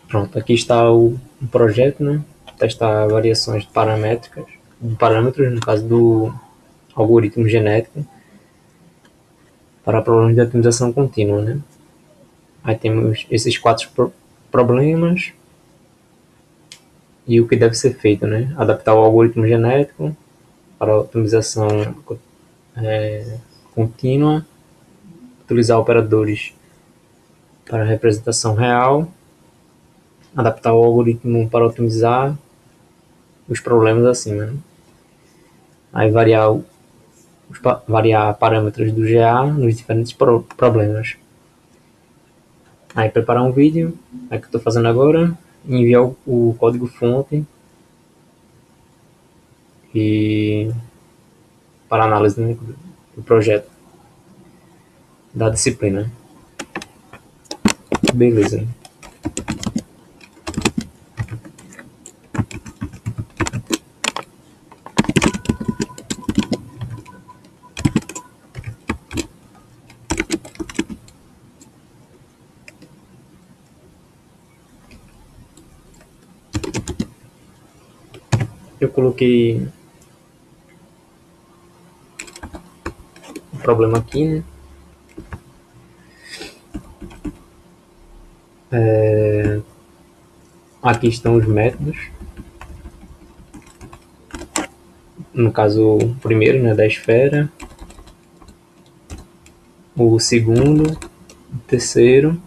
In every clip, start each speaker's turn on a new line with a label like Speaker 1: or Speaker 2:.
Speaker 1: Pronto, aqui está o projeto, né? Testar variações paramétricas, de parâmetros, no caso do algoritmo genético, para problemas de otimização contínua, né? Aí temos esses quatro problemas e o que deve ser feito, né? Adaptar o algoritmo genético para a otimização contínua, utilizar operadores para representação real, adaptar o algoritmo para otimizar os problemas acima, né? Aí variar parâmetros do GA nos diferentes problemas. Aí preparar um vídeo, é que eu estou fazendo agora, enviar o código fonte e para análise, né, do projeto da disciplina. Beleza. Eu coloquei o problema aqui, né? Aqui estão os métodos. No caso, o primeiro, né, da esfera. O segundo, o terceiro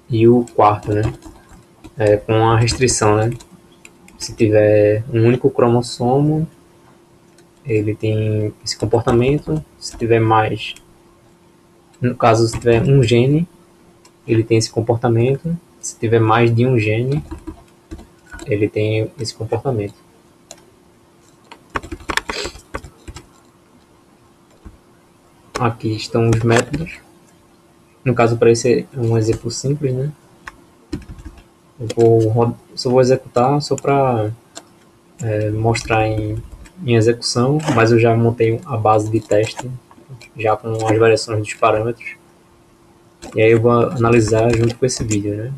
Speaker 1: e o quarto, né? Com a restrição, né? Se tiver um único cromossomo, ele tem esse comportamento. Se tiver mais, no caso, se tiver um gene, ele tem esse comportamento. Se tiver mais de um gene, ele tem esse comportamento. Aqui estão os métodos. No caso, para esse é um exemplo simples, né? Só vou executar só para mostrar em execução, mas eu já montei a base de teste já com as variações dos parâmetros. E aí eu vou analisar junto com esse vídeo, né?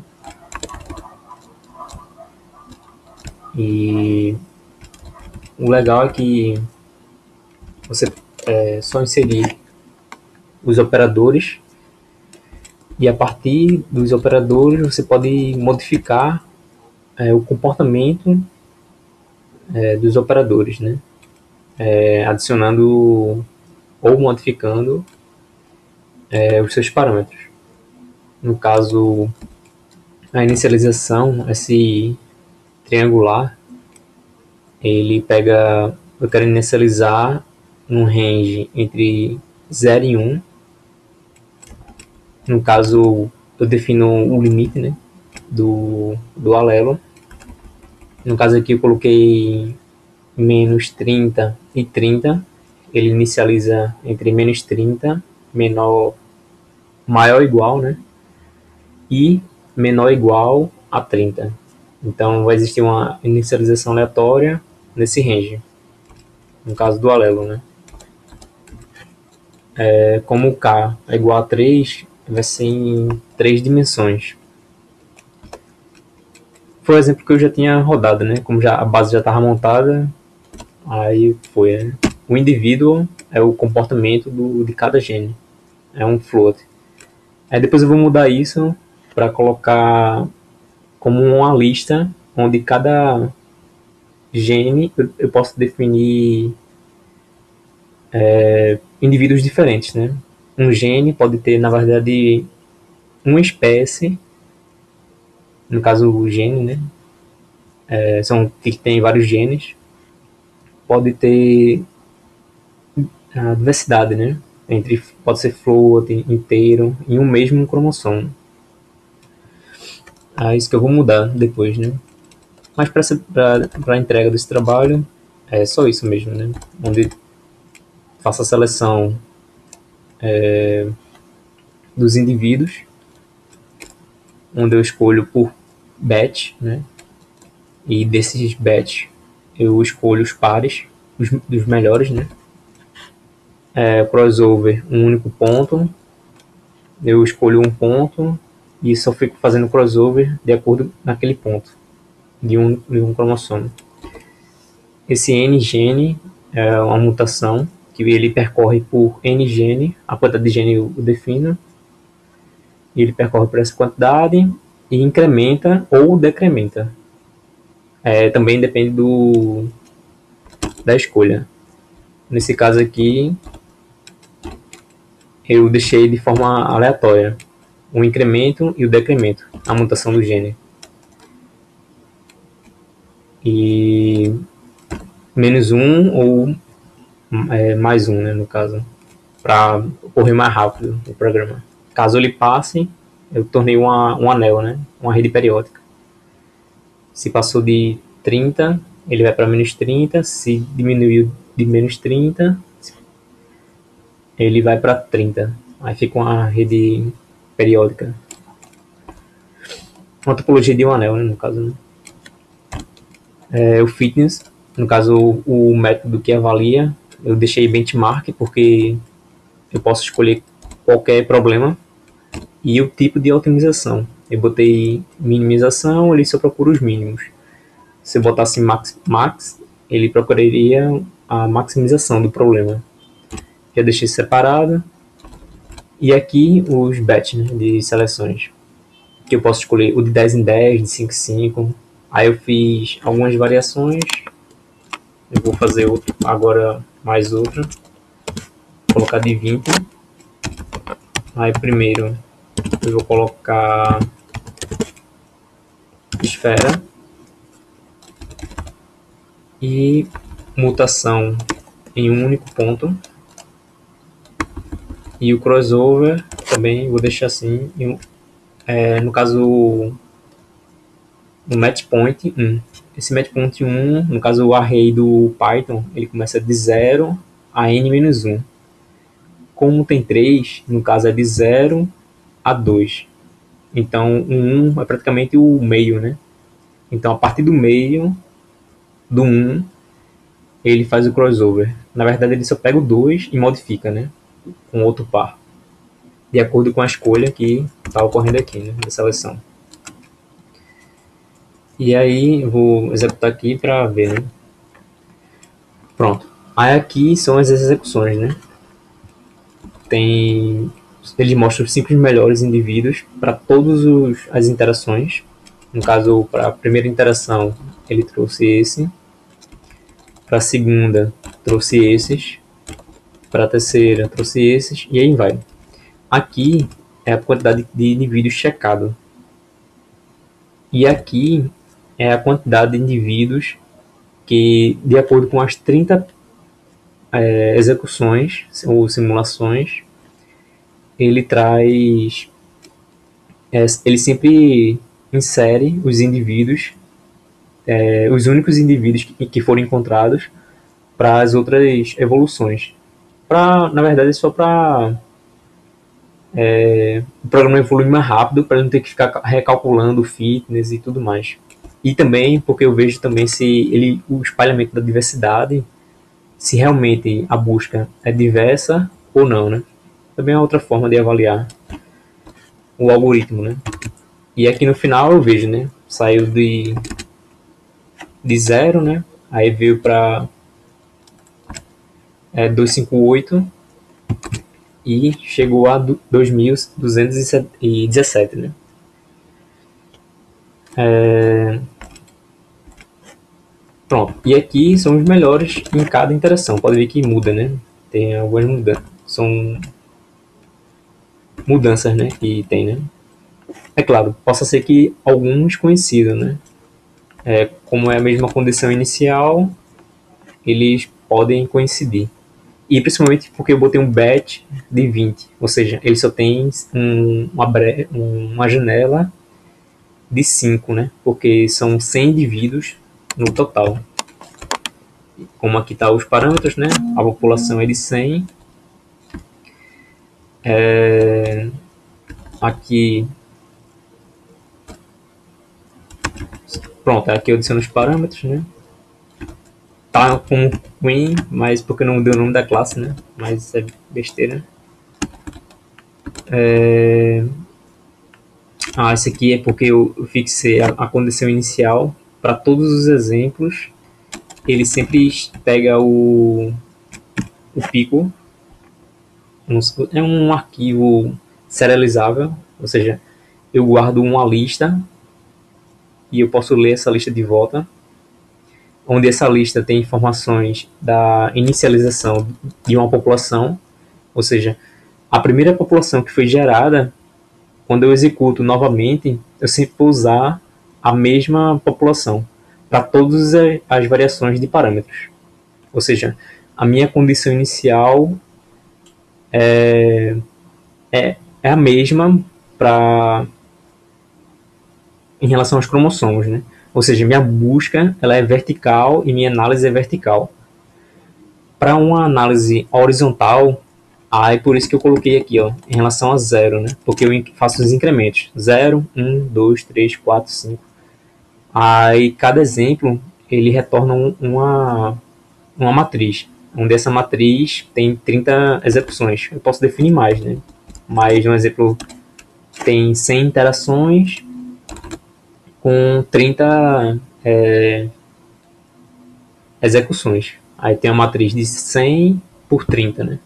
Speaker 1: E o legal é que você só inserir os operadores e a partir dos operadores você pode modificar o comportamento dos operadores, né? Adicionando ou modificando os seus parâmetros. No caso, a inicialização, esse triangular, ele pega, eu quero inicializar um range entre 0 e 1. No caso, eu defino o limite, né, do alelo. No caso aqui eu coloquei menos 30 e 30. Ele inicializa entre menos 30, maior ou igual, né, e menor ou igual a 30. Então vai existir uma inicialização aleatória nesse range, no caso do alelo, né. Como o K é igual a 3, vai ser em 3 dimensões. Foi o exemplo que eu já tinha rodado, né? Como a base já estava montada, aí foi, né? O indivíduo é o comportamento de cada gene, é um float. Aí depois eu vou mudar isso para colocar como uma lista onde cada gene eu posso definir indivíduos diferentes, né? Um gene pode ter, na verdade, uma espécie, no caso o gene, né? Tem vários genes, pode ter a diversidade, né? Pode ser float, inteiro, em um mesmo cromossomo. É isso que eu vou mudar depois, né? Mas para a entrega desse trabalho, é só isso mesmo, né? Onde faço a seleção dos indivíduos, onde eu escolho por batch, né? E desses batch eu escolho os pares dos melhores, né? Crossover, um único ponto, eu escolho um ponto e só fico fazendo crossover de acordo naquele ponto de um cromossomo. Esse N-gene é uma mutação que ele percorre por N-gene, a quantidade de gene eu defino, e ele percorre por essa quantidade e incrementa ou decrementa. Também depende da escolha. Nesse caso aqui, eu deixei de forma aleatória o incremento e o decremento, a mutação do gene. E menos um ou mais um, né, no caso, para correr mais rápido o programa. Caso ele passe, eu tornei um anel, né, uma rede periódica. Se passou de 30, ele vai para menos 30. Se diminuiu de menos 30, ele vai para 30. Aí fica uma rede periódica. Uma topologia de um anel, né, no caso. Né? O fitness, no caso, o método que avalia, eu deixei benchmark porque eu posso escolher qualquer problema e o tipo de otimização. Eu botei minimização, ele só procura os mínimos. Se eu botasse max, ele procuraria a maximização do problema. Já deixei separado. E aqui os batch, né, de seleções. Que eu posso escolher o de 10 em 10, de 5 em 5. Aí eu fiz algumas variações. Eu vou fazer agora mais outra. Vou colocar de 20. Aí primeiro eu vou colocar esfera. E mutação em um único ponto. E o crossover também vou deixar assim. No caso, o match point 1. Esse match point 1, no caso o array do Python, ele começa de 0 a n-1. Como tem 3, no caso é de 0 a 2. Então o 1 é praticamente o meio, né? Então a partir do meio, do 1, ele faz o crossover. Na verdade ele só pega o 2 e modifica, né? Com outro par. De acordo com a escolha que está ocorrendo aqui, né? Da seleção. E aí eu vou executar aqui para ver, né? Pronto. Aí aqui são as execuções, né? Ele mostra os 5 melhores indivíduos para todas as interações. No caso, para a primeira interação, ele trouxe esse. Para a segunda, trouxe esses. Para a terceira, trouxe esses. E aí vai. Aqui é a quantidade de indivíduos checado. E aqui é a quantidade de indivíduos que, de acordo com as 30 execuções ou simulações, ele traz... ele sempre insere os indivíduos, os únicos indivíduos que foram encontrados para as outras evoluções. Na verdade, é só para o programa evoluir mais rápido, para não ter que ficar recalculando o fitness e tudo mais. E também porque eu vejo também se o espalhamento da diversidade, se realmente a busca é diversa ou não, né? Também é outra forma de avaliar o algoritmo, né? E aqui no final eu vejo, né? Saiu de 0, né? Aí veio para 258 e chegou a 2217, né? Pronto. E aqui são os melhores em cada interação. Pode ver que muda, né? Tem algumas mudanças. São mudanças, né? Que tem, né? É claro, possa ser que alguns conhecidos, né? Como é a mesma condição inicial, eles podem coincidir. E principalmente porque eu botei um batch de 20, ou seja, ele só tem uma janela de 5, né? Porque são 100 indivíduos no total. Como aqui tá os parâmetros, né? A população é de 100. Aqui... Pronto, aqui eu adiciono os parâmetros, né? Tá como Queen, mas porque não deu o nome da classe, né? Mas é besteira. Ah, esse aqui é porque eu fixei a condição inicial para todos os exemplos. Ele sempre pega o pico. É um arquivo serializável, ou seja, eu guardo uma lista e eu posso ler essa lista de volta, onde essa lista tem informações da inicialização de uma população, ou seja, a primeira população que foi gerada, quando eu executo novamente, eu sempre vou usar a mesma população para todas as variações de parâmetros. Ou seja, a minha condição inicial é a mesma para em relação aos cromossomos, né? Ou seja, minha busca ela é vertical e minha análise é vertical. Para uma análise horizontal, é por isso que eu coloquei aqui, ó, em relação a zero, né? Porque eu faço os incrementos. 0, 1, 2, 3, 4, 5. Aí cada exemplo ele retorna uma matriz, onde essa matriz tem 30 execuções. Eu posso definir mais, né? Mas um exemplo tem 100 interações com 30 execuções. Aí tem a matriz de 100 por 30, né?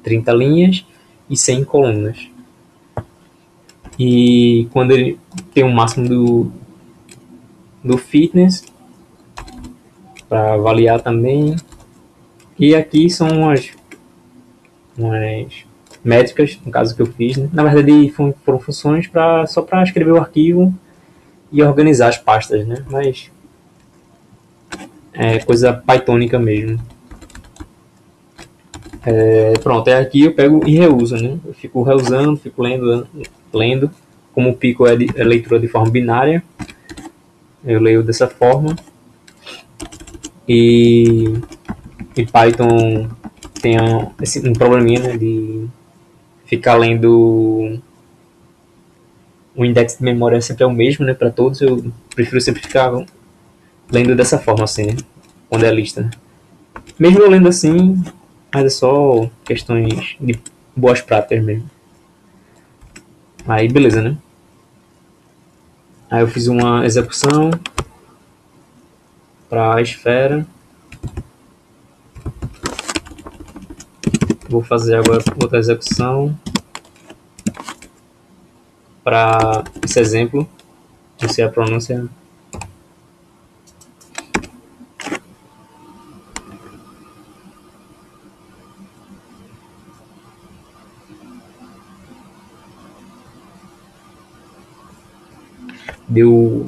Speaker 1: 30 linhas e 100 colunas. E quando ele tem um máximo do fitness, para avaliar também. E aqui são umas métricas, no caso que eu fiz. Né? Na verdade, foram funções só para escrever o arquivo e organizar as pastas, né? Mas é coisa pythônica mesmo. Pronto, aqui eu pego e reuso, né? Eu fico reusando, fico lendo. Como o pico é leitura de forma binária, eu leio dessa forma. E Python tem um probleminha, né, de ficar lendo o index de memória sempre é o mesmo, né, para todos. Eu prefiro sempre ficar lendo dessa forma, assim, né, quando é a lista. Né. Mesmo eu lendo assim, mas é só questões de boas práticas mesmo. Aí, beleza, né? Aí eu fiz uma execução para a esfera. Vou fazer agora outra execução para esse exemplo. Não sei a pronúncia. Deu.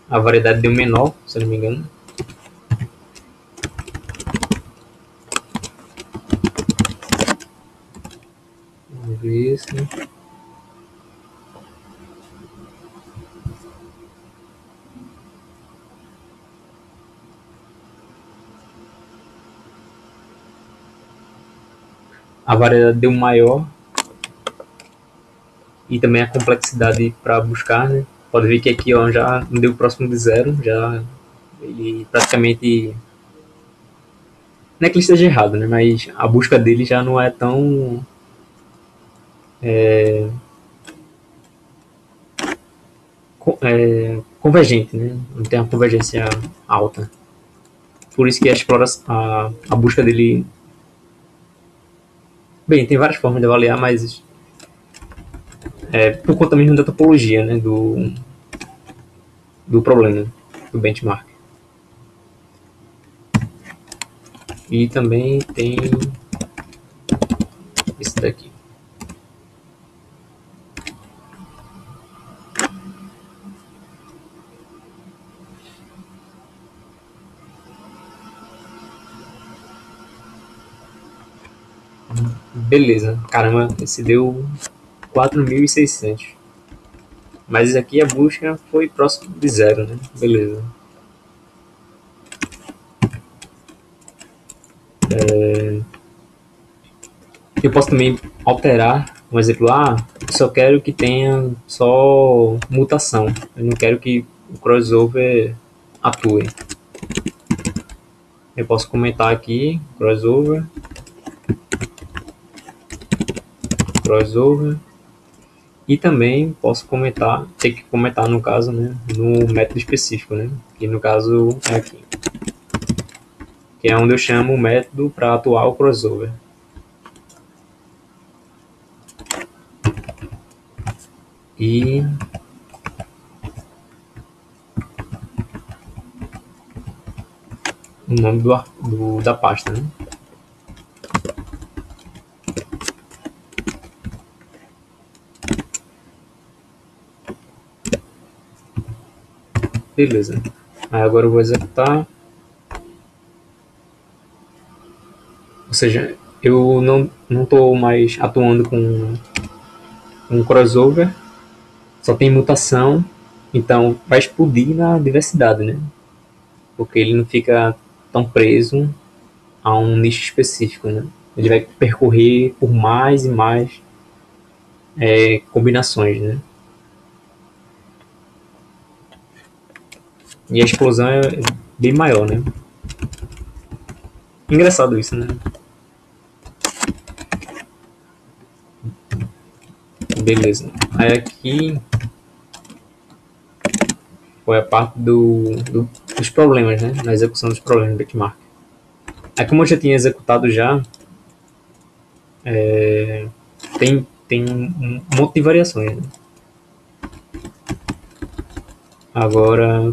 Speaker 1: A variedade deu menor, se não me engano. Vamos ver isso. A variedade deu maior e também a complexidade para buscar, né? Pode ver que aqui ó, já deu próximo de zero, já ele praticamente não é que ele esteja errado, né? Mas a busca dele já não é tão convergente, né? Não tem uma convergência alta. Por isso que a busca dele. Bem, tem várias formas de avaliar, mas por conta mesmo da topologia, né? Do problema, do benchmark. E também tem esse daqui. Beleza, caramba, esse deu 4.600. Mas aqui a busca foi próximo de zero, né? Beleza. Eu posso também alterar, um exemplo, eu só quero que tenha só mutação. Eu não quero que o crossover atue. Eu posso comentar aqui, crossover, E também posso comentar, ter que comentar no caso, né, no método específico, né, que no caso é aqui, que é onde eu chamo o método para atuar o crossover. E o nome da pasta, né? Beleza. Aí agora eu vou executar. Ou seja, eu não estou mais atuando com um crossover, só tem mutação, então vai explodir na diversidade, né? Porque ele não fica tão preso a um nicho específico, né? Ele vai percorrer por mais e mais combinações, né? E a explosão é bem maior, né? Engraçado isso, né? Beleza. Aí aqui foi a parte dos problemas, né? Na execução dos problemas do benchmark. Aí como eu já tinha executado já, tem um monte de variações, né? Agora,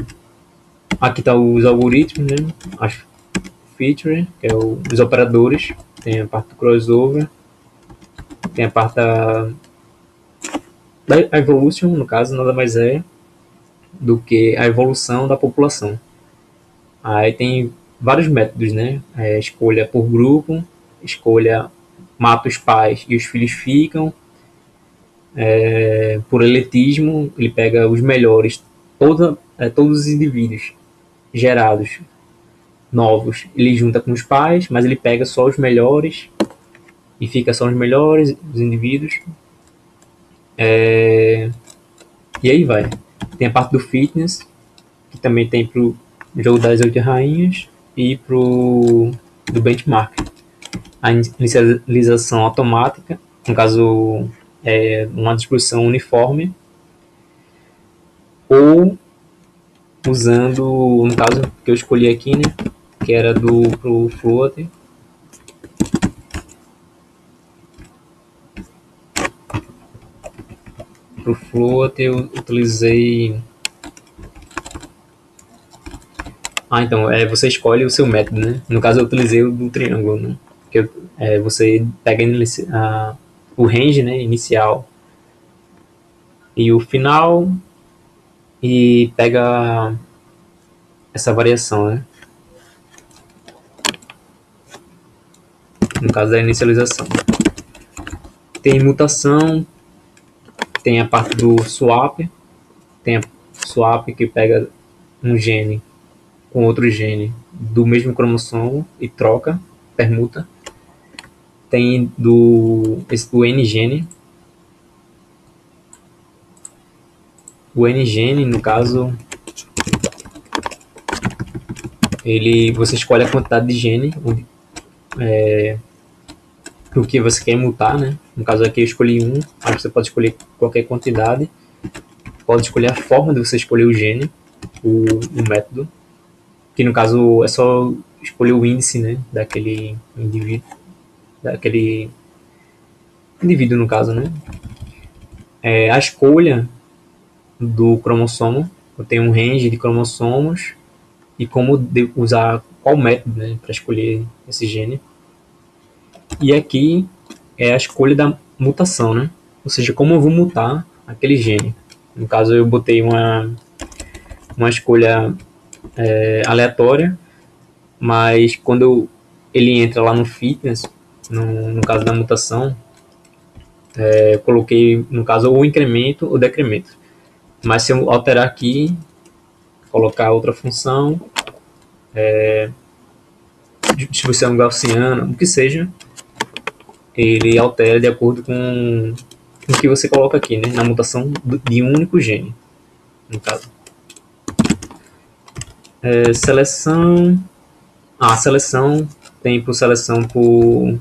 Speaker 1: aqui tá os algoritmos, né? As features, que é os operadores. Tem a parte do crossover. Tem a parte da evolution, no caso, nada mais é do que a evolução da população. Aí tem vários métodos, né? Escolha por grupo, escolha mata os pais e os filhos ficam. Por eletismo, ele pega os melhores, todos os indivíduos gerados novos, ele junta com os pais, mas ele pega só os melhores e fica só os melhores, os indivíduos. E aí vai. Tem a parte do fitness, que também tem pro jogo das 8 rainhas e pro do benchmark. A inicialização automática, no caso é uma distribuição uniforme, ou usando, no caso que eu escolhi aqui, né, que era pro float. Pro float eu utilizei. Então, você escolhe o seu método, né? No caso eu utilizei o do triângulo, né? Que você pega o range, né, inicial e o final e pega essa variação, né? No caso da inicialização. Tem mutação, tem a parte do swap, tem a swap que pega um gene com outro gene do mesmo cromossomo e troca, permuta. Tem o N-gene. O N-gene, no caso, você escolhe a quantidade de gene, o que você quer mutar, né? No caso aqui eu escolhi mas você pode escolher qualquer quantidade. Pode escolher a forma de você escolher o gene, o método, que no caso é só escolher o índice, né, daquele indivíduo no caso, né? A escolha do cromossomo, eu tenho um range de cromossomos e como usar qual método, né, para escolher esse gene. E aqui é a escolha da mutação, né? Ou seja, como eu vou mutar aquele gene. No caso, eu botei uma escolha aleatória, mas quando ele entra lá no fitness, no caso da mutação, eu coloquei, no caso, o incremento ou decremento. Mas se eu alterar aqui, colocar outra função, distribuição gaussiana, o que seja, ele altera de acordo com o que você coloca aqui, né? Na mutação de um único gene, no caso. Seleção. A seleção tem por seleção por.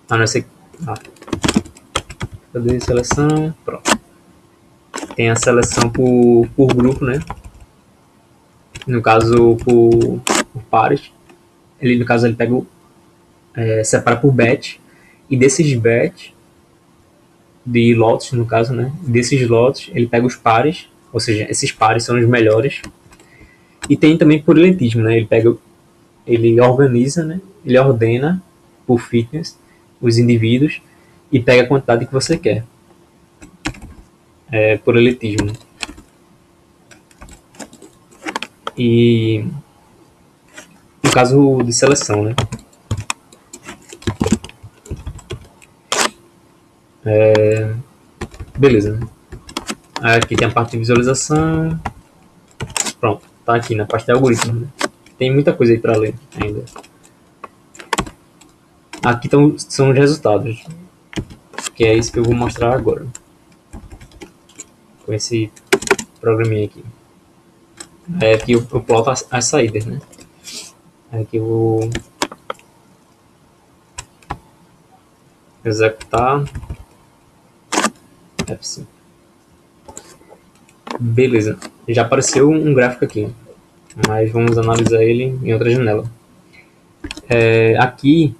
Speaker 1: Não sei. Cadê seleção? Pronto. Tem a seleção por grupo, né? No caso, por pares. Ele, no caso, ele pega separa por batch. E desses batch, de lotes, no caso, né? Desses lotes, ele pega os pares. Ou seja, esses pares são os melhores. E tem também por eletismo, né? Ele organiza, né? Ele ordena por fitness os indivíduos e pega a quantidade que você quer. Por elitismo. E no caso de seleção, né? Beleza. Né? Aqui tem a parte de visualização. Pronto, tá aqui na parte de algoritmo. Né? Tem muita coisa aí para ler ainda. Aqui são os resultados, que é isso que eu vou mostrar agora. Com esse programinha aqui. Aqui eu ploto as saídas, né? Aqui eu vou executar F5. Beleza, já apareceu um gráfico aqui, mas vamos analisar ele em outra janela. Aqui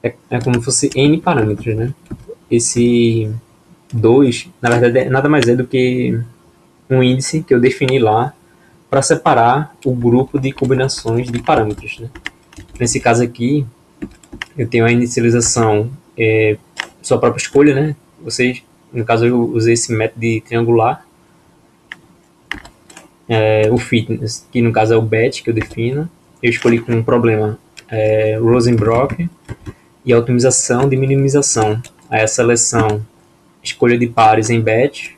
Speaker 1: é como se fosse N parâmetros, né? Esse 2, na verdade, nada mais é do que um índice que eu defini lá para separar o grupo de combinações de parâmetros. Né? Nesse caso aqui, eu tenho a inicialização sua própria escolha, né? Vocês, no caso, eu usei esse método de triangular. O fitness, que no caso é o batch que eu defino. Eu escolhi com um problema Rosenbrock e a otimização de minimização. Aí a seleção, escolha de pares em batch.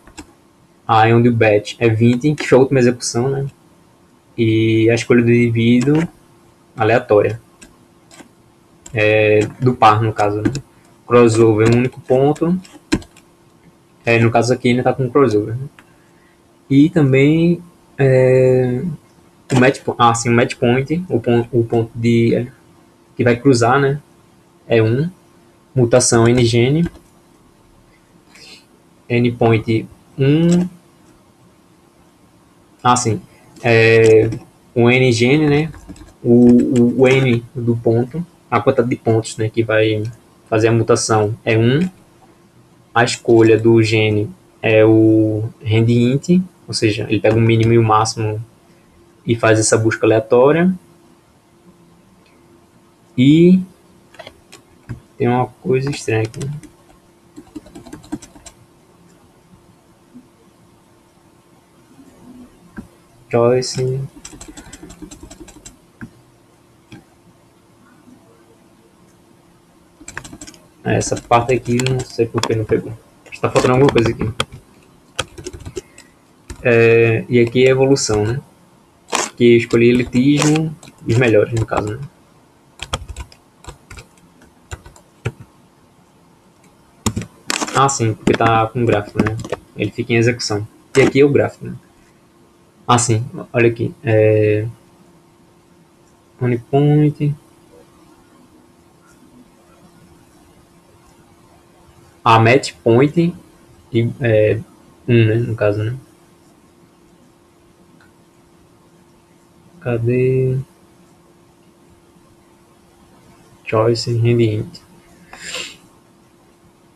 Speaker 1: Aí onde o batch é 20, que foi a última execução, né? E a escolha do indivíduo aleatória. Do par, no caso, né? Crossover é um único ponto. No caso aqui, ele está com crossover. Né? E também o match point, o ponto que vai cruzar, né? É 1. Mutação ngene. Endpoint 1. O ngene, né? O n do ponto, a quantidade de pontos, né, que vai fazer a mutação é 1. A escolha do gene é o randint, ou seja, ele pega o mínimo e o máximo e faz essa busca aleatória. E tem uma coisa estranha aqui. Choice. Essa parte aqui não sei por que não pegou. Está faltando alguma coisa aqui. E aqui é evolução, né? Que eu escolhi elitismo, os melhores no caso, né? Sim, porque tá com gráfico, né? Ele fica em execução. E aqui é o gráfico, né? Sim, olha aqui. Onlypoint. Match point e 1, né? No caso, né? Cadê? Choice randint.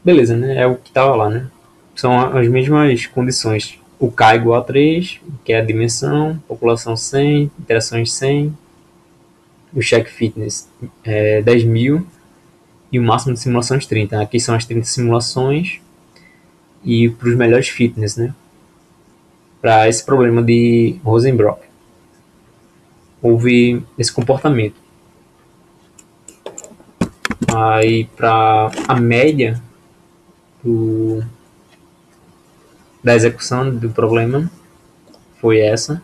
Speaker 1: Beleza, né? É o que tava lá, né? São as mesmas condições. O K igual a 3, que é a dimensão, população 100, interações 100, o check fitness 10.000 e o máximo de simulações 30. Aqui são as 30 simulações e para os melhores fitness, né? Para esse problema de Rosenbrock. Houve esse comportamento. Aí para a média da execução do problema foi essa,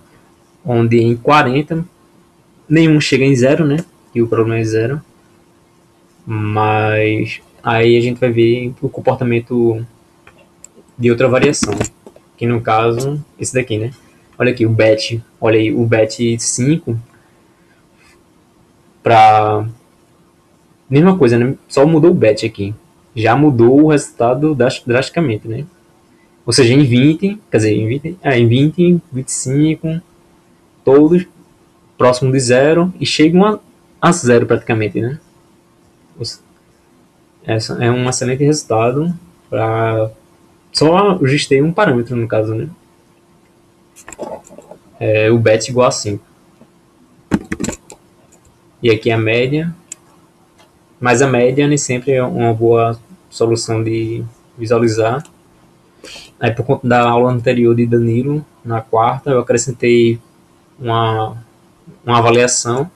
Speaker 1: onde em 40 nenhum chega em 0, né? E o problema é 0. Mas aí a gente vai ver o comportamento de outra variação, que no caso, esse daqui, né? Olha aqui, o batch, olha aí, o batch 5 para mesma coisa, né? Só mudou o batch aqui. já mudou o resultado drasticamente, né? Ou seja, em 20, quer dizer, em 20, 25, todos próximo de zero e chegam a zero praticamente, né? Essa é um excelente resultado para só ajustei um parâmetro no caso, né? É o bet igual a 5. E aqui a média, mas a média nem sempre é uma boa solução de visualizar. Aí por conta da aula anterior de Danilo, na quarta, eu acrescentei uma, uma avaliação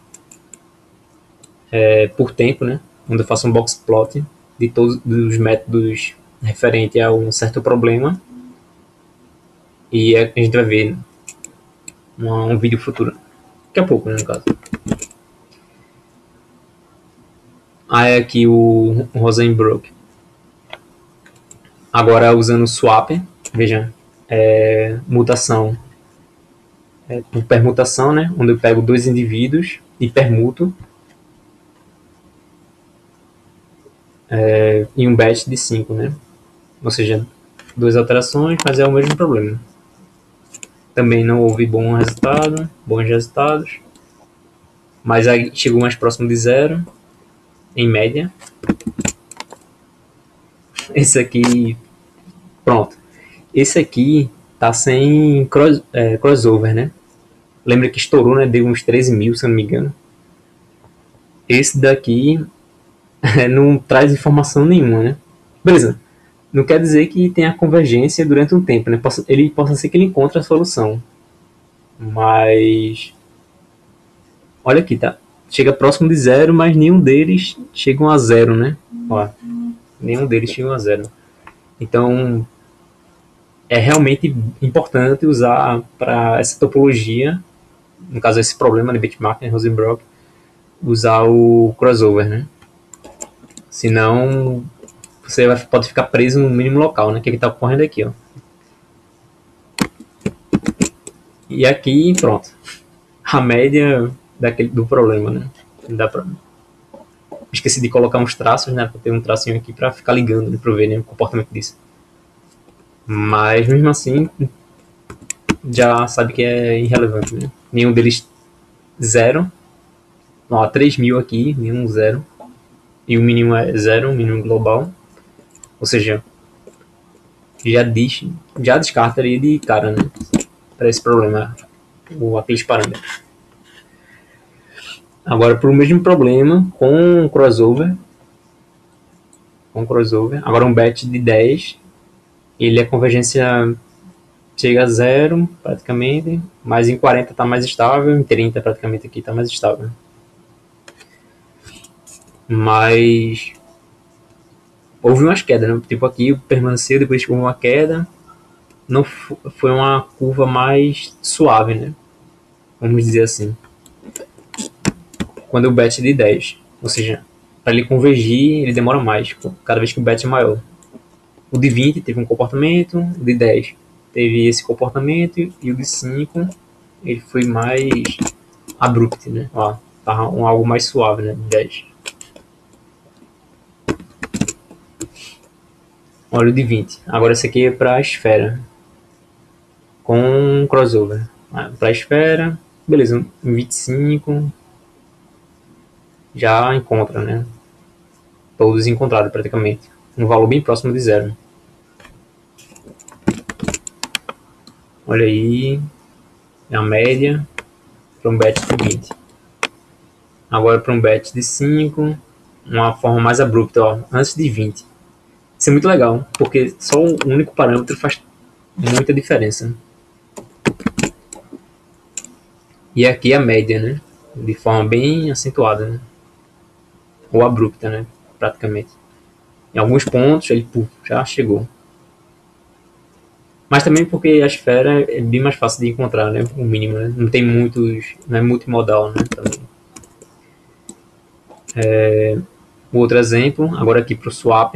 Speaker 1: por tempo, né? Onde eu faço um box plot de todos os métodos referente a um certo problema e a gente vai ver um vídeo futuro. Daqui a pouco, né, no caso. Aí aqui o Rosenbrock. Agora usando o swap, veja, mutação por permutação, né? Onde eu pego dois indivíduos e permuto em um batch de 5, né? Ou seja, duas alterações, mas é o mesmo problema. Também não houve bons resultados, mas aí chegou mais próximo de zero, em média. Esse aqui, pronto. Esse aqui tá sem crossover, né? Lembra que estourou, né? Deu uns 13 mil, se eu não me engano. Esse daqui não traz informação nenhuma, né? Beleza. Não quer dizer que tenha convergência durante um tempo, né? Ele possa ser que ele encontre a solução. Mas olha aqui, tá? Chega próximo de zero, mas nenhum deles chegam a zero, né? Ó, nenhum deles chegam a zero. Então é realmente importante usar para essa topologia, no caso esse problema de benchmark, né, Rosenbrock, usar o crossover, né? Senão você pode ficar preso no mínimo local, né? Que está ocorrendo aqui, ó. E aqui, pronto. A média do problema, né? Dá pra... Esqueci de colocar uns traços, né? Pra ter um tracinho aqui pra ficar ligando, né? Pra ver, né? O comportamento disso. Mas mesmo assim, já sabe que é irrelevante, né? Nenhum deles zero. Ó, 3 mil aqui, nenhum zero. E o mínimo é zero, o mínimo global. Ou seja, já descartaria de cara, né? Para esse problema, aqueles parâmetros. Agora, para o mesmo problema, com crossover, agora um batch de 10, ele a convergência chega a zero, praticamente, mas em 40 está mais estável, em 30 praticamente aqui está mais estável. Mas houve umas quedas, né? Tipo aqui permaneceu, depois houve uma queda, não foi uma curva mais suave, né? Vamos dizer assim. Quando o bet é de 10, ou seja, para ele convergir, ele demora mais, cada vez que o bet é maior. O de 20 teve um comportamento, o de 10 teve esse comportamento e o de 5 ele foi mais abrupto, né? Ó, tá algo mais suave, né? De 10. Olha o de 20. Agora esse aqui é para a esfera com crossover. Para a esfera, beleza, 25 já encontra, né? Todos encontrados praticamente. Um valor bem próximo de zero. Olha aí, é a média para um bet de 20. Agora para um bet de 5, uma forma mais abrupta, ó, antes de 20. Isso é muito legal, porque só um único parâmetro faz muita diferença. E aqui a média, né? De forma bem acentuada, né? Ou abrupta, né? Praticamente. Em alguns pontos ele já chegou. Mas também porque a esfera é bem mais fácil de encontrar, né? O mínimo, né? Não tem muitos, não é multimodal, né? Também. O outro exemplo, agora aqui para o swap,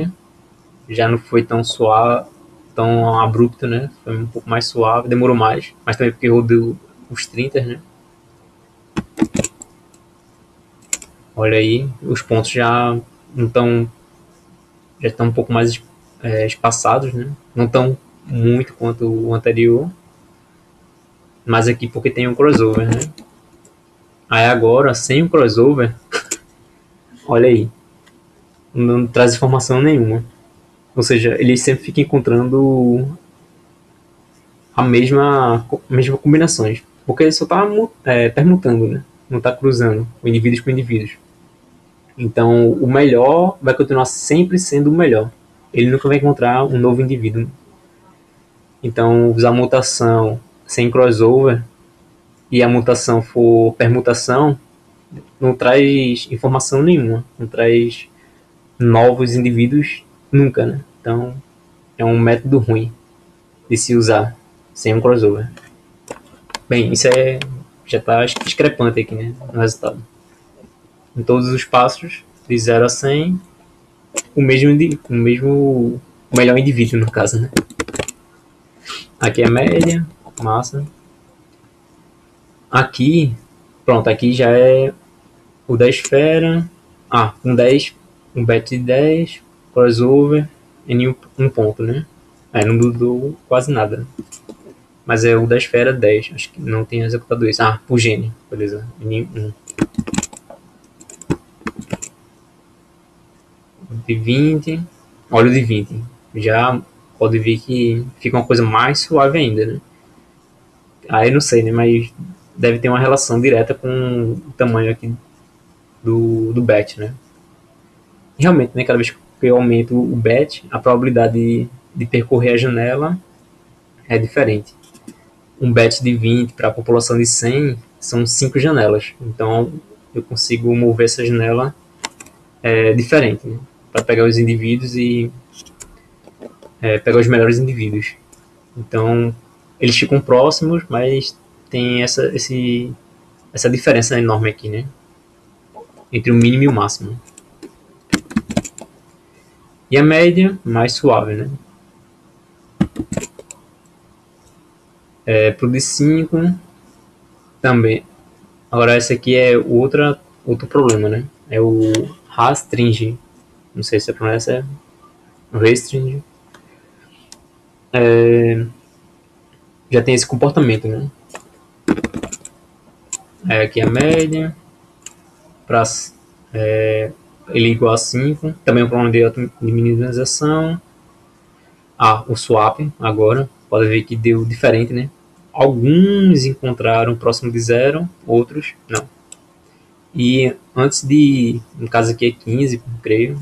Speaker 1: já não foi tão suave, tão abrupto, né? Foi um pouco mais suave, demorou mais, mas também porque rodou os 30, né? Olha aí, os pontos já não estão já estão um pouco mais espaçados, né? Não tão muito quanto o anterior, mas aqui porque tem um crossover, né? Aí agora, sem o crossover, olha aí, não traz informação nenhuma. Ou seja, ele sempre fica encontrando a mesma combinações. Porque ele só está permutando, né? Não está cruzando indivíduos com indivíduos. Então, o melhor vai continuar sempre sendo o melhor. Ele nunca vai encontrar um novo indivíduo. Então, usar mutação sem crossover e a mutação for permutação, não traz informação nenhuma. Não traz novos indivíduos nunca, né? Então, é um método ruim de se usar sem um crossover. Bem, isso já está discrepante aqui, né, no resultado. Em todos os passos, de 0 a 100, o melhor indivíduo, no caso, né? Aqui é a média, massa. Aqui, pronto, aqui já é o da esfera. Com 10, um bet de 10, crossover, em um ponto, né? Não mudou quase nada. Mas é o da esfera 10, acho que não tem executado isso. O gene, beleza. N1. De 20, olha o de 20. Já pode ver que fica uma coisa mais suave ainda, né? Aí não sei, né? Mas deve ter uma relação direta com o tamanho aqui do bet, né? E realmente, né? Cada vez que eu aumento o bet, a probabilidade de percorrer a janela é diferente. Um bet de 20 para a população de 100 são 5 janelas. Então eu consigo mover essa janela diferente, né? Para pegar os indivíduos e pegar os melhores indivíduos. Então eles ficam próximos, mas tem essa diferença enorme aqui, né? Entre o mínimo e o máximo. E a média, mais suave, né? Pro de 5 também. Agora esse aqui é outro problema, né? É o rastringe. Não sei se a pronúncia é restringe. Já tem esse comportamento, né? Aqui a média. Pra, ele é igual a 5. Também é um problema de minimização. O swap agora. Pode ver que deu diferente, né? Alguns encontraram próximo de 0, outros não. E antes no caso aqui é 15, creio.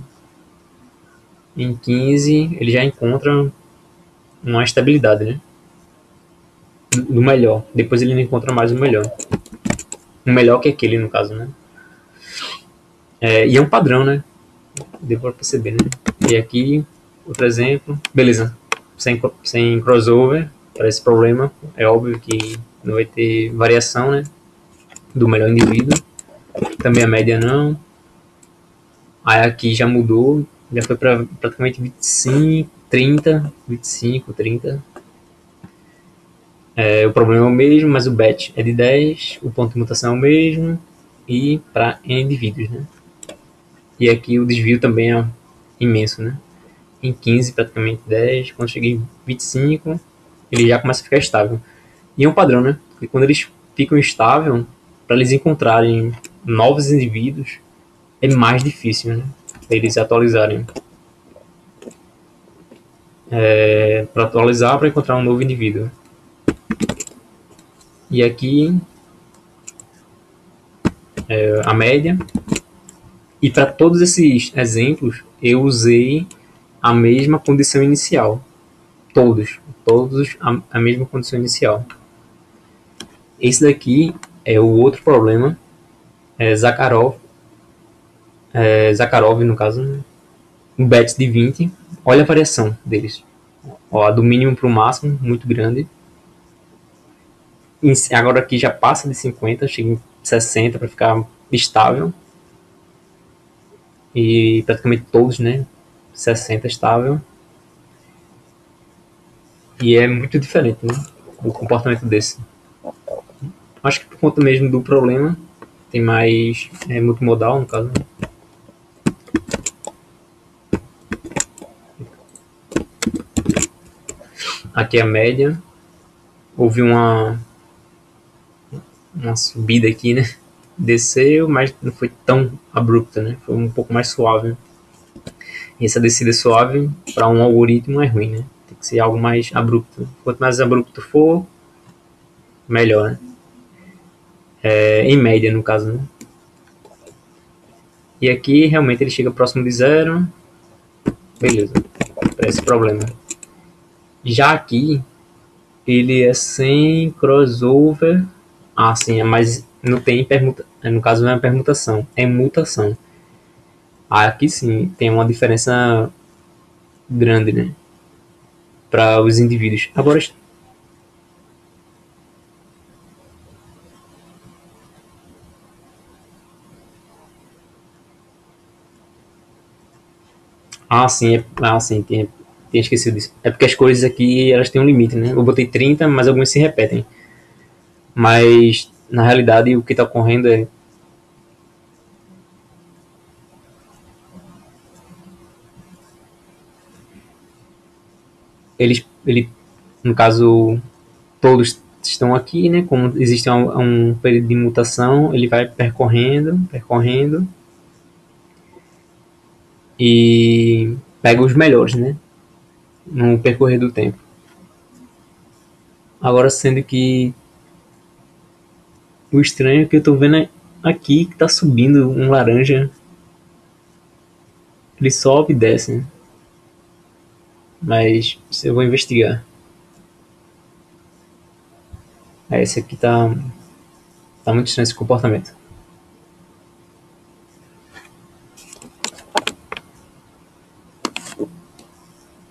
Speaker 1: Em 15 ele já encontra uma estabilidade, né? Do melhor. Depois ele não encontra mais o melhor. O melhor que aquele, no caso, né? E é um padrão, né? Deu pra perceber, né? E aqui, outro exemplo. Beleza. Sem crossover, para esse problema, é óbvio que não vai ter variação, né? Do melhor indivíduo. Também a média não. Aí aqui já mudou. Já foi para praticamente 25, 30, 25, 30. O problema é o mesmo, mas o bet é de 10, o ponto de mutação é o mesmo, e para N indivíduos, né? E aqui o desvio também é imenso, né? Em 15, praticamente 10, quando cheguei em 25, ele já começa a ficar estável. E é um padrão, né? Porque quando eles ficam estáveis, para eles encontrarem novos indivíduos, é mais difícil, né? Para eles atualizarem. Para atualizar, para encontrar um novo indivíduo. E aqui a média. E para todos esses exemplos, eu usei a mesma condição inicial. Todos a mesma condição inicial. Esse daqui é o outro problema. Zakharov, no caso, um bet de 20. Olha a variação deles. Do mínimo para o máximo, muito grande. Agora aqui já passa de 50, chega em 60 para ficar estável. E praticamente todos, né? 60 estável. E é muito diferente, né? O comportamento desse. Acho que por conta mesmo do problema, tem mais multimodal, no caso. Aqui é a média. Houve uma subida aqui, né? Desceu, mas não foi tão abrupta, né? Foi um pouco mais suave. E essa descida suave, para um algoritmo, é ruim, né? Tem que ser algo mais abrupto. Quanto mais abrupto for, melhor, né? Em média, no caso, né? E aqui, realmente, ele chega próximo de zero. Beleza. Para esse problema. Já aqui, ele é sem crossover. Ah, sim, mas não tem permuta. No caso, não é permutação, é mutação. Aqui sim, tem uma diferença grande, né? Para os indivíduos. Agora, sim, tinha esquecido disso. É porque as coisas aqui, elas têm um limite, né? Eu botei 30, mas algumas se repetem. Mas, na realidade, o que está ocorrendo é ele, no caso, todos estão aqui, né? Como existe um período de mutação, ele vai percorrendo e pega os melhores, né? No percorrer do tempo. Agora, sendo que o estranho é que eu tô vendo aqui que tá subindo um laranja. Ele sobe e desce, né? Mas eu vou investigar. Esse aqui tá muito estranho esse comportamento.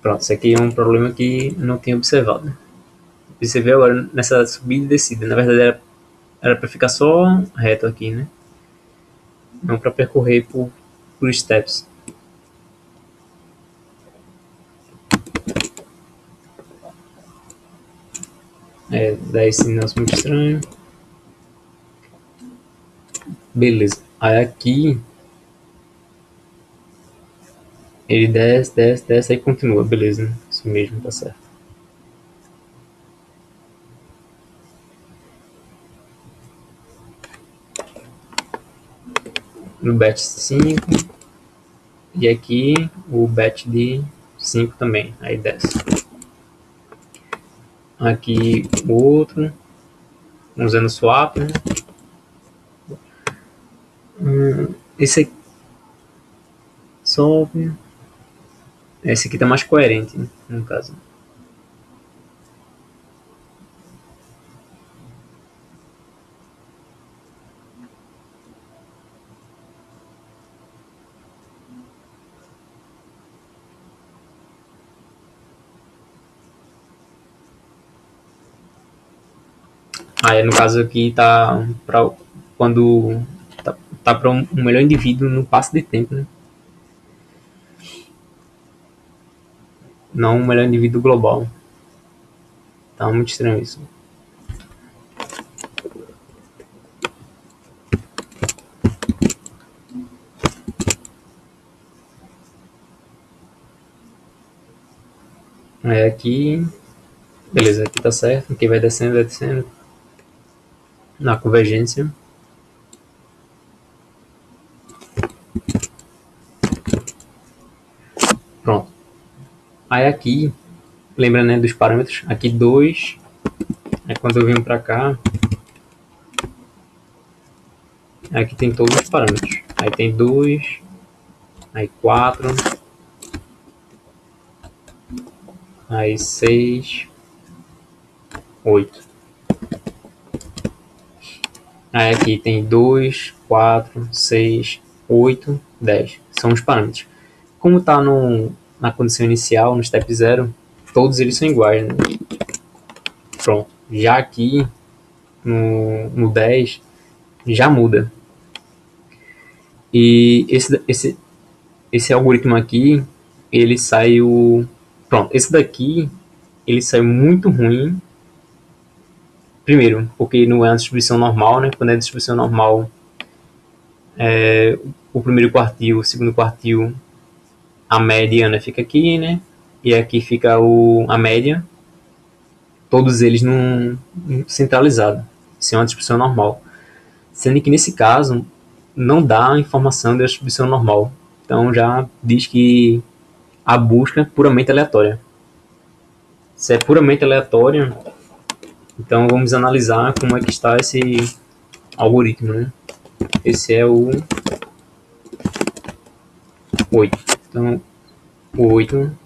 Speaker 1: Pronto, esse aqui é um problema que não tinha observado. Você vê agora nessa subida e descida. Na verdade era para ficar só reto aqui, né? Não para percorrer por steps. Daí esse negócio muito estranho. Beleza. Aí aqui ele desce, aí continua. Beleza, né? Isso mesmo, tá certo. No batch 5. E aqui o batch de 5 também. Aí desce. Aqui o outro. Usando swap, né? Esse aqui sobe. Esse aqui tá mais coerente, né, no caso. Aí no caso aqui tá para quando tá para um melhor indivíduo no passo de tempo, né? Não um melhor indivíduo global. Tá muito estranho isso. Aí aqui, beleza, aqui tá certo, aqui vai descendo na convergência. Pronto. Aí aqui, lembra, né, dos parâmetros? Aqui 2, aí quando eu venho para cá, aqui tem todos os parâmetros. Aí tem 2, aí 4, aí 6, 8. Aí aqui tem 2, 4, 6, 8, 10. São os parâmetros. Como está na condição inicial, no step 0, todos eles são iguais, né? Pronto. Já aqui, no 10, já muda. E esse algoritmo aqui, ele saiu... Pronto, esse daqui, ele saiu muito ruim. Primeiro, porque não é uma distribuição normal, né? Quando é distribuição normal, o primeiro quartil, o segundo quartil, a mediana fica aqui, né? E aqui fica a média. todos eles num centralizado. Isso é uma distribuição normal. Sendo que nesse caso não dá a informação da distribuição normal. Então já diz que a busca é puramente aleatória. Se é puramente aleatória, então vamos analisar como é que está esse algoritmo, né? Esse é o 8. Então, o 8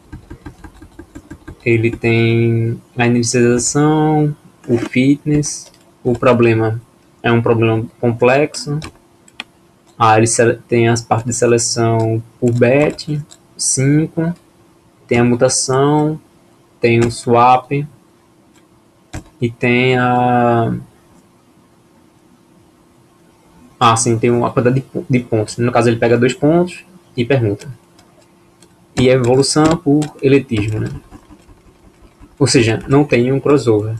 Speaker 1: ele tem a inicialização, o fitness, o problema é um problema complexo. Ele tem as partes de seleção por bet, 5, tem a mutação, tem o swap e tem sim, tem uma quantidade de pontos. No caso, ele pega 2 pontos e pergunta. E a evolução por eletismo, né? Ou seja, não tem um crossover.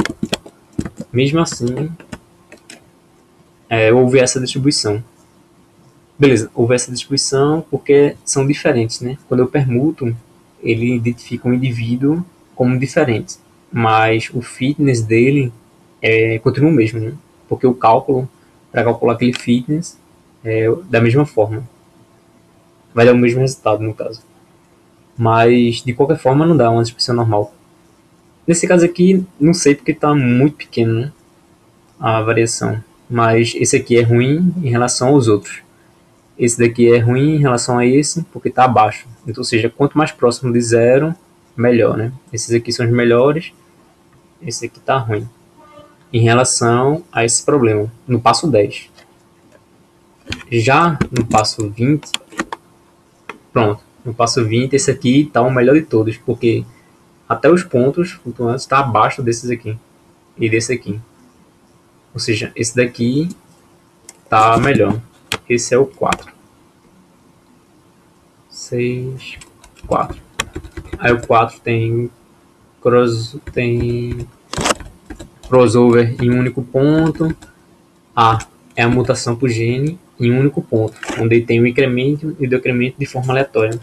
Speaker 1: Mesmo assim, houve essa distribuição. Beleza, houve essa distribuição porque são diferentes, né? Quando eu permuto, ele identifica um indivíduo como diferente, mas o fitness dele continua o mesmo, né? Porque o cálculo, para calcular aquele fitness, é da mesma forma. Vai dar o mesmo resultado, no caso. Mas, de qualquer forma, não dá uma distribuição normal. Nesse caso aqui, não sei porque está muito pequeno, né? A variação. Mas esse aqui é ruim em relação aos outros. Esse daqui é ruim em relação a esse, porque está abaixo. Então, ou seja, quanto mais próximo de zero, melhor, né? Esses aqui são os melhores, esse aqui está ruim. Em relação a esse problema, no passo 10. Já no passo 20, pronto. No passo 20, esse aqui está o melhor de todos, porque até os pontos flutuantes está abaixo desses aqui e desse aqui. Ou seja, esse daqui está melhor. Esse é o 4. 6, 4. Aí o 4 tem crossover em um único ponto. É a mutação por gene em um único ponto, onde tem o incremento e o decremento de forma aleatória.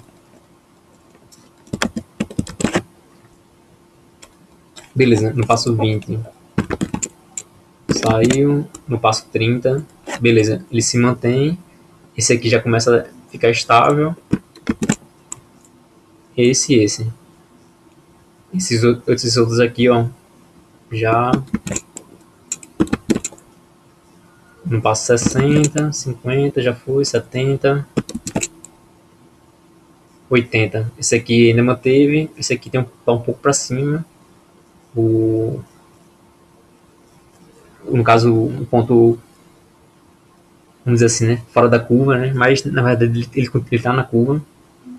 Speaker 1: Beleza, no passo 20 saiu, no passo 30, beleza, ele se mantém, esse aqui já começa a ficar estável, esse. Esses outros aqui, ó, já no passo 60, 50, já foi, 70, 80. Esse aqui ainda manteve, esse aqui tá um pouco para cima. No caso, um ponto, vamos dizer assim, né, fora da curva, né, mas na verdade ele está na curva,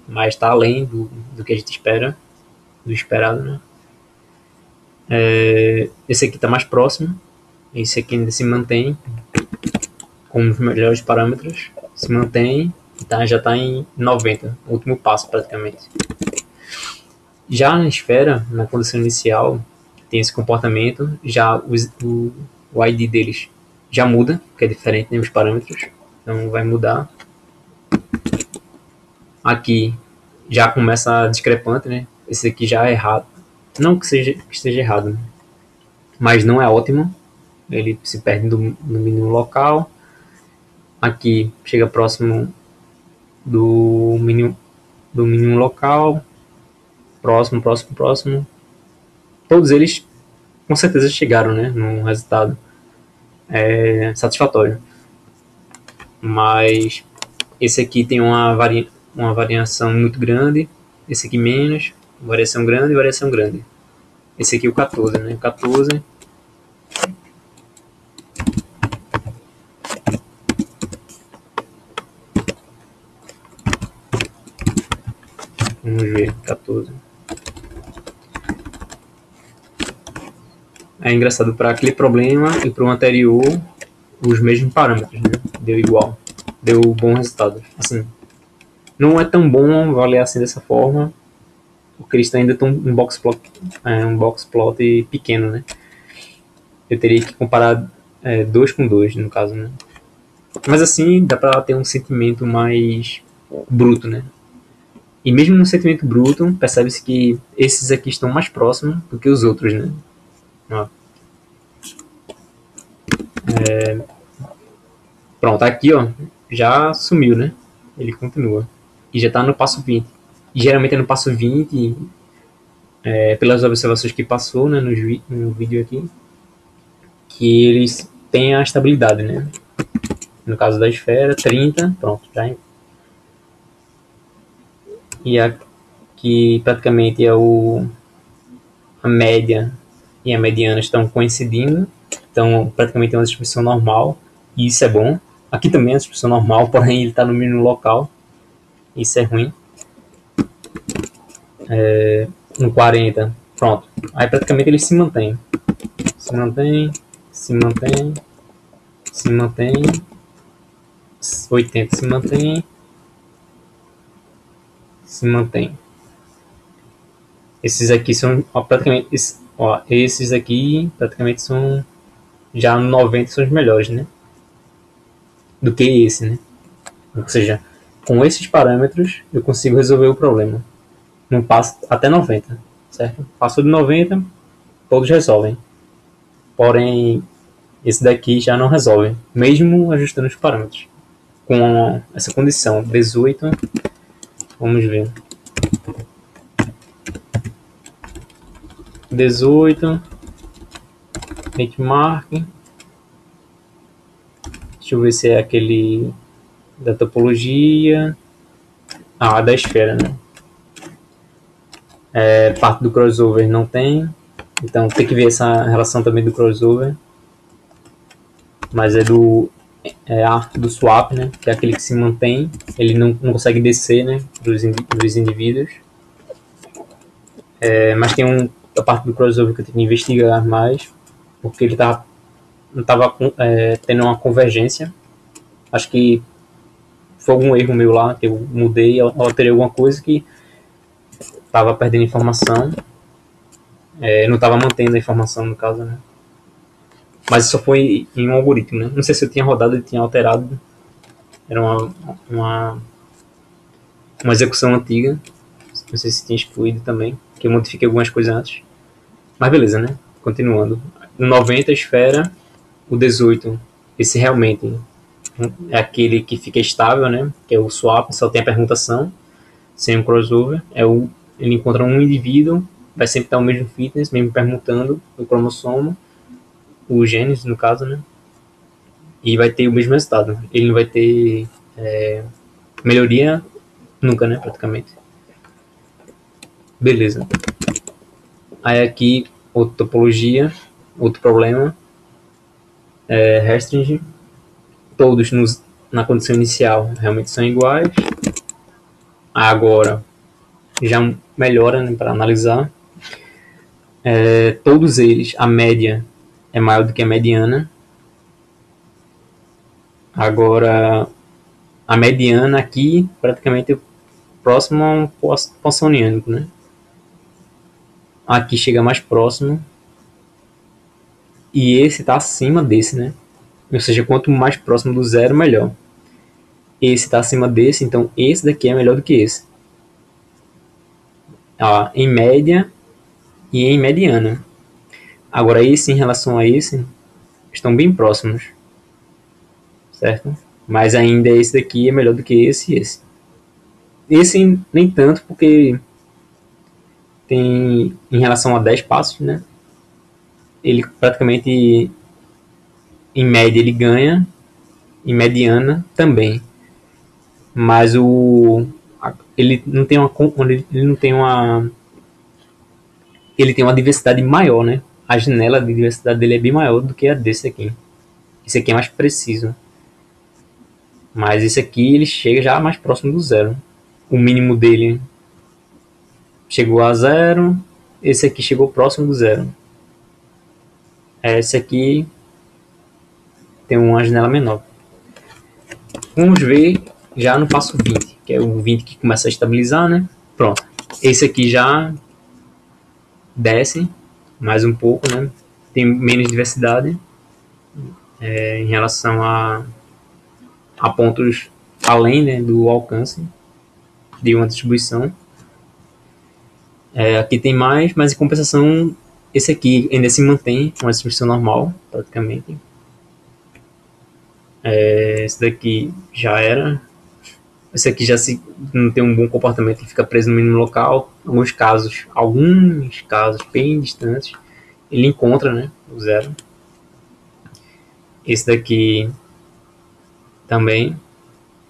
Speaker 1: mas está além do que a gente espera, do esperado, né. Esse aqui está mais próximo, esse aqui ainda se mantém com os melhores parâmetros, se mantém, já está em 90, o último passo praticamente. Já na esfera, na condição inicial, tem esse comportamento, já o ID deles já muda, que é diferente, né, os parâmetros, então vai mudar. Aqui já começa a discrepante, né, esse aqui já é errado, não que esteja errado, né, mas não é ótimo, ele se perde no mínimo local. Aqui chega próximo do mínimo local, próximo. Todos eles com certeza chegaram, né, num resultado satisfatório. Mas esse aqui tem uma variação muito grande, esse aqui menos, variação grande. Esse aqui é o 14, né? 14. Vamos ver, 14. É engraçado, para aquele problema e para o anterior, os mesmos parâmetros, né? Deu igual. Deu bom resultado. Assim, não é tão bom avaliar assim dessa forma, porque eles ainda estão um box plot pequeno, né? Eu teria que comparar 2 com 2, no caso, né? Mas assim, dá para ter um sentimento mais bruto, né? E mesmo no sentimento bruto, percebe-se que esses aqui estão mais próximos do que os outros, né? Ó. Pronto, aqui ó, já sumiu, né? Ele continua. E já está no passo 20. E geralmente é no passo 20, pelas observações que passou, né, no vídeo aqui, que eles têm a estabilidade, né? No caso da esfera, 30, pronto, já. E aqui praticamente é a média e a mediana estão coincidindo, então praticamente é uma distribuição normal, e isso é bom. Aqui também é uma distribuição normal, porém ele está no mínimo local, isso é ruim. No 40, pronto, aí praticamente ele se mantém, se mantém, se mantém, se mantém, 80 se mantém, se mantém. Esses aqui são ó, praticamente, esses aqui praticamente são já 90 são os melhores, né? Do que esse, né? Ou seja, com esses parâmetros eu consigo resolver o problema. Não passo até 90, certo? Passou de 90, todos resolvem. Porém, esse daqui já não resolve, mesmo ajustando os parâmetros. Com essa condição, 18, vamos ver. 18, benchmark. Deixa eu ver se é aquele da topologia. Ah, da esfera, né? Parte do crossover não tem. Então tem que ver essa relação também do crossover. Mas é do swap, né? Que é aquele que se mantém. Ele não consegue descer, né? Dos indivíduos. Mas tem a parte do crossover que eu tenho que investigar mais. Porque ele não estava tendo uma convergência. Acho que foi algum erro meu lá, que eu mudei, alterei alguma coisa que estava perdendo informação. Não estava mantendo a informação, no caso, né? Mas isso foi em um algoritmo, né? Não sei se eu tinha rodado e tinha alterado. Era uma execução antiga. Não sei se tinha excluído também, que eu modifiquei algumas coisas antes. Mas beleza, né? Continuando. No 90, esfera. O 18, esse realmente é aquele que fica estável, né? Que é o swap, só tem a permutação, sem um crossover. Ele encontra um indivíduo, vai sempre estar o mesmo fitness, mesmo permutando o cromossomo, os genes, no caso, né? E vai ter o mesmo resultado. Ele não vai ter melhoria nunca, né? Praticamente. Beleza. Aí aqui, outra topologia, outro problema. Restring. Todos na condição inicial realmente são iguais. Agora, já melhora, né, para analisar. Todos eles, a média é maior do que a mediana. Agora, a mediana aqui, praticamente próximo a um poissoniano, né? Aqui chega mais próximo. E esse está acima desse, né? Ou seja, quanto mais próximo do zero, melhor. Esse está acima desse, então esse daqui é melhor do que esse. Em média e em mediana. Agora, esse em relação a esse, estão bem próximos. Certo? Mas ainda esse daqui é melhor do que esse e esse. Esse nem tanto, porque tem em relação a 10 passos, né? Ele praticamente, em média, ele ganha, em mediana também. Mas ele não tem ele tem uma diversidade maior, né? A janela de diversidade dele é bem maior do que a desse aqui. Esse aqui é mais preciso. Mas esse aqui ele chega já mais próximo do zero. O mínimo dele chegou a zero. Esse aqui chegou próximo do zero. Esse aqui tem uma janela menor. Vamos ver já no passo 20, que é o 20 que começa a estabilizar, né? Pronto. Esse aqui já desce mais um pouco, né? Tem menos diversidade em relação a pontos além, né, do alcance de uma distribuição. Aqui tem mais, mas em compensação Esse aqui ainda se mantém uma distribuição normal, praticamente. Esse daqui já era. Esse aqui já não tem um bom comportamento e fica preso no mínimo local. Alguns casos bem distantes, ele encontra, né, o zero. Esse daqui também,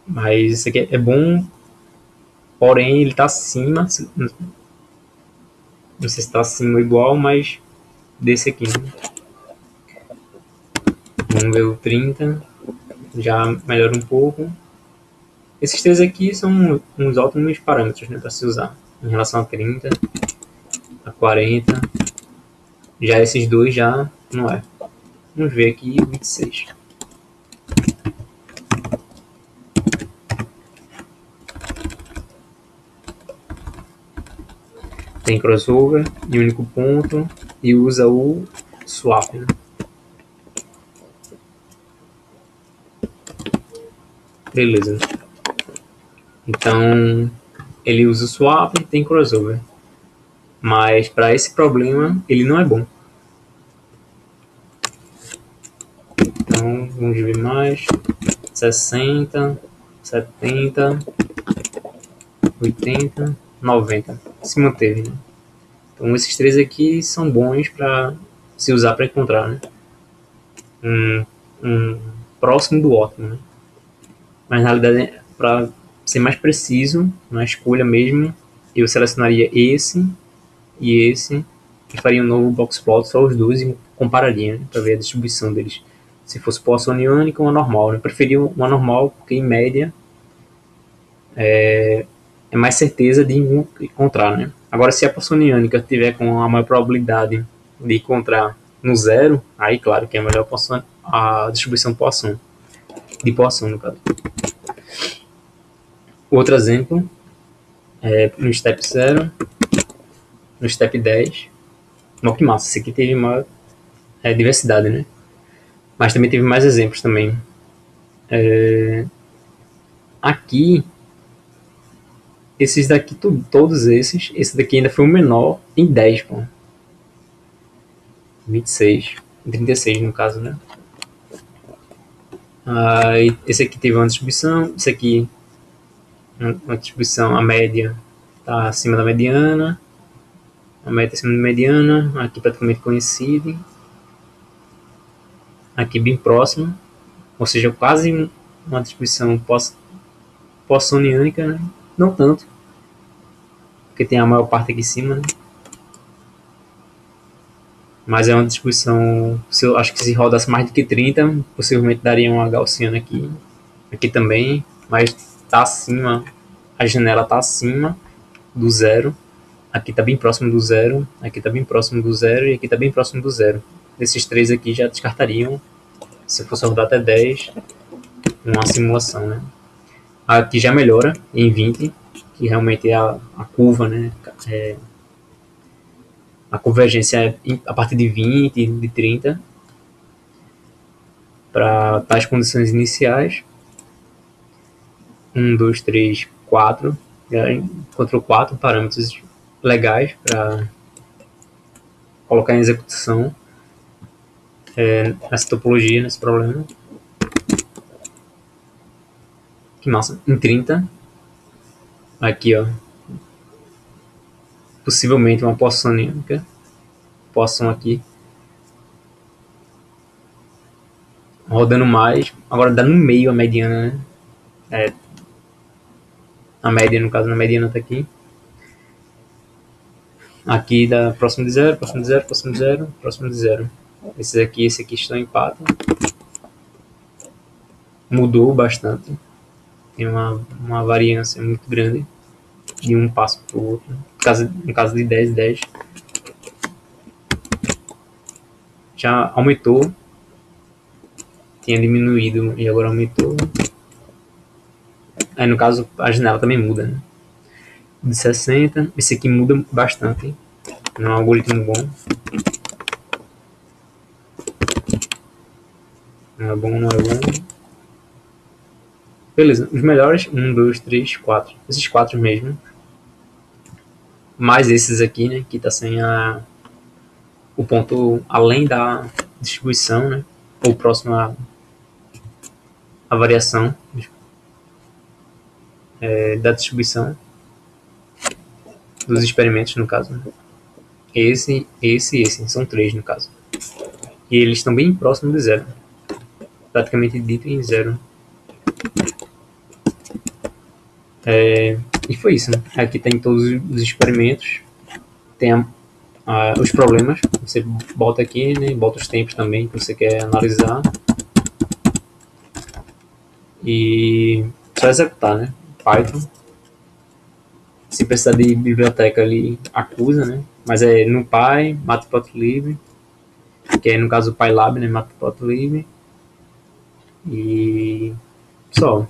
Speaker 1: mas esse aqui é bom, porém ele está acima, não sei se está acima ou igual, mas desse aqui, né? Vamos ver o 30, já melhora um pouco. Esses três aqui são uns ótimos parâmetros, né, para se usar em relação a 30, a 40. Já esses dois já não é. Vamos ver aqui 26. Tem crossover e único ponto e usa o swap, né? Beleza. Então ele usa o swap e tem crossover. Mas para esse problema ele não é bom. Então vamos ver mais. 60, 70, 80, 90. Se manteve, né? Então esses três aqui são bons para se usar para encontrar, né? Um próximo do ótimo, né? Mas na realidade, para ser mais preciso na escolha mesmo, eu selecionaria esse e faria um novo box plot só os dois e compararia, né, para ver a distribuição deles. Se fosse poça oniônica ou uma normal, né? Eu preferia uma normal porque em média é mais certeza de encontrar, né? Agora, se a poça oniônica tiver com a maior probabilidade de encontrar no zero, aí claro que é melhor a distribuição Poisson, de Poisson no caso. Outro exemplo é no step 0, no step 10. Não, que massa, esse aqui teve uma diversidade, né? Mas também teve mais exemplos também. Aqui, esses daqui, todos esses, esse daqui ainda foi o menor em 10, pô. 26, 36 no caso, né? Esse aqui teve uma distribuição, esse aqui uma distribuição, a média está acima da mediana, a média acima da mediana, aqui praticamente coincide, aqui bem próximo, ou seja, quase uma distribuição poissoniana, né? Não tanto, porque tem a maior parte aqui em cima, né? Mas é uma distribuição, acho que se rodasse mais do que 30, possivelmente daria uma gaussiana aqui também, mas está acima, a janela está acima do zero, aqui está bem próximo do zero, aqui está bem próximo do zero e aqui está bem próximo do zero. Esses três aqui já descartariam, se fosse rodar até 10, uma simulação, né? Aqui já melhora em 20, que realmente é a curva, né? A convergência é a partir de 20, de 30, para tais condições iniciais. 1, 2, 3, 4. Já encontrou 4 parâmetros legais para colocar em execução nessa topologia, nesse problema. Que massa. Em 30. Aqui, ó. Possivelmente uma Poisson única. Poisson aqui. Rodando mais. Agora dá no meio a mediana, né? A média, no caso, na mediana está aqui. Aqui dá próximo de zero, próximo de zero, próximo de zero, próximo de zero. Esse aqui estão em empate. Mudou bastante. Tem uma variância muito grande de um passo para o outro. No caso de 10, 10. Já aumentou. Tinha diminuído e agora aumentou. Aí no caso a janela também muda, né? De 60. Esse aqui muda bastante. Não é um algoritmo bom. Não é bom, não é bom. Beleza, os melhores, 1, 2, 3, 4. Esses 4 mesmo. Mais esses aqui, né, que tá sem o ponto além da distribuição, né? Ou próximo à variação da distribuição dos experimentos, no caso. Né? Esse, são 3 no caso. E eles estão bem próximos de zero. Praticamente dito em zero. E foi isso, né? Aqui tem todos os experimentos. Tem os problemas. Você bota aqui, né? Bota os tempos também que você quer analisar. E só executar, né? Python. Se precisar de biblioteca, ele acusa, né? Mas é NumPy, Matplotlib, que é no caso o Pylab, né? Matplotlib. E só.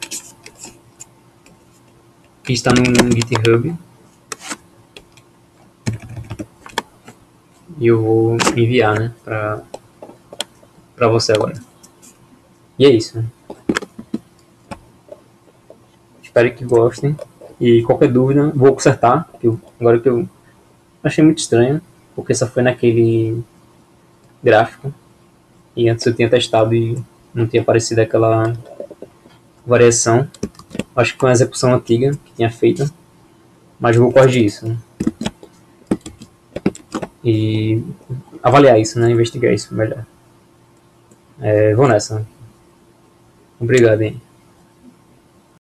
Speaker 1: Aqui está no GitHub. E eu vou enviar, né? Pra você agora. E é isso. Né? Espero que gostem. E qualquer dúvida, vou consertar. Agora que eu achei muito estranho, porque só foi naquele gráfico. E antes eu tinha testado e não tinha aparecido aquela variação. Acho que foi uma execução antiga que tinha feito. Mas vou corrigir isso. Né? E avaliar isso, né? Investigar isso melhor. Vou nessa. Obrigado, hein?